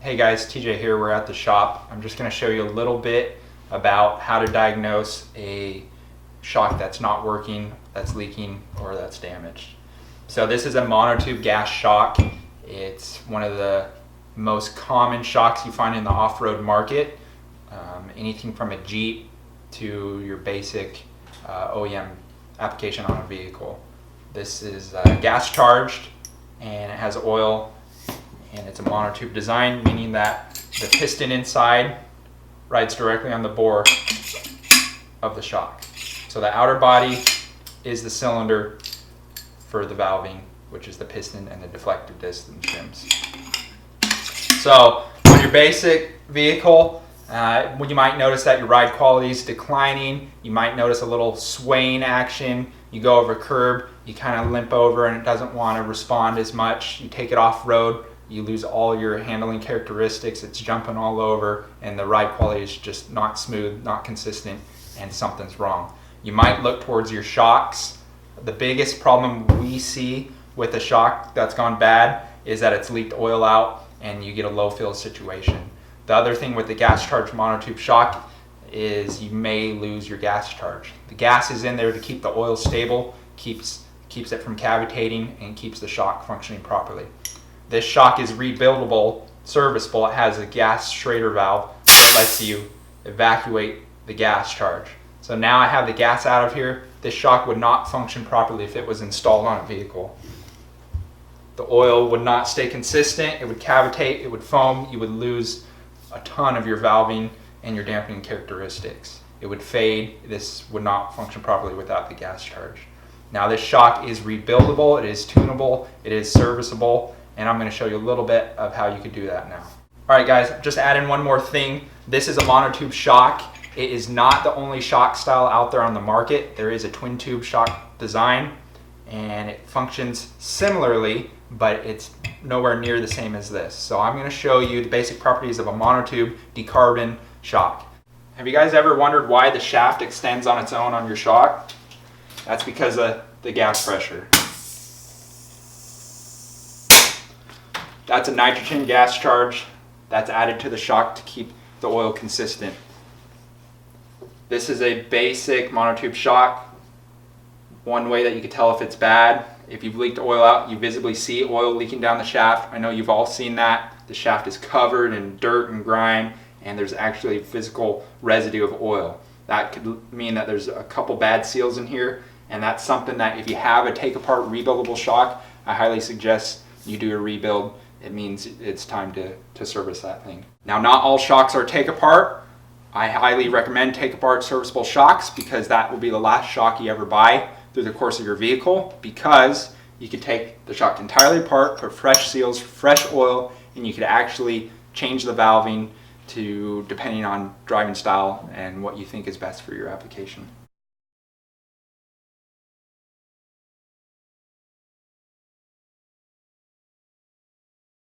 Hey guys, TJ here. We're at the shop. I'm just going to show you a little bit about how to diagnose a shock that's not working, that's leaking, or that's damaged. So this is a monotube gas shock. It's one of the most common shocks you find in the off-road market. Anything from a Jeep to your basic OEM application on a vehicle. This is gas charged and it has oil, and it's a monotube design, meaning that the piston inside rides directly on the bore of the shock. So the outer body is the cylinder for the valving, which is the piston, and the deflective disc and trims. So on your basic vehicle, you might notice that your ride quality is declining. You might notice a little swaying action. You go over a curb, you kind of limp over and it doesn't want to respond as much. You take it off road, you lose all your handling characteristics. It's jumping all over and the ride quality is just not smooth, not consistent, and something's wrong. You might look towards your shocks. The biggest problem we see with a shock that's gone bad is that it's leaked oil out and you get a low fill situation. The other thing with the gas charged monotube shock is you may lose your gas charge. The gas is in there to keep the oil stable, keeps it from cavitating, and keeps the shock functioning properly. This shock is rebuildable, serviceable. It has a gas Schrader valve that lets you evacuate the gas charge. So now I have the gas out of here. This shock would not function properly if it was installed on a vehicle. The oil would not stay consistent. It would cavitate, it would foam, you would lose a ton of your valving and your dampening characteristics. It would fade. This would not function properly without the gas charge. Now this shock is rebuildable, it is tunable, it is serviceable, and I'm going to show you a little bit of how you could do that now. Alright guys, just add in one more thing. This is a monotube shock. It is not the only shock style out there on the market. There is a twin tube shock design and it functions similarly, but it's nowhere near the same as this. So I'm going to show you the basic properties of a monotube decarbon shock. Have you guys ever wondered why the shaft extends on its own on your shock? That's because of the gas pressure. That's a nitrogen gas charge that's added to the shock to keep the oil consistent. This is a basic monotube shock. One way that you can tell if it's bad, if you've leaked oil out, you visibly see oil leaking down the shaft. I know you've all seen that. The shaft is covered in dirt and grime, and there's actually physical residue of oil. That could mean that there's a couple bad seals in here, and that's something that if you have a take-apart rebuildable shock, I highly suggest you do a rebuild. It means it's time to service that thing. Now, not all shocks are take-apart. I highly recommend take-apart serviceable shocks because that will be the last shock you ever buy through the course of your vehicle, because you could take the shock entirely apart, put fresh seals, fresh oil, and you could actually change the valving to depending on driving style and what you think is best for your application.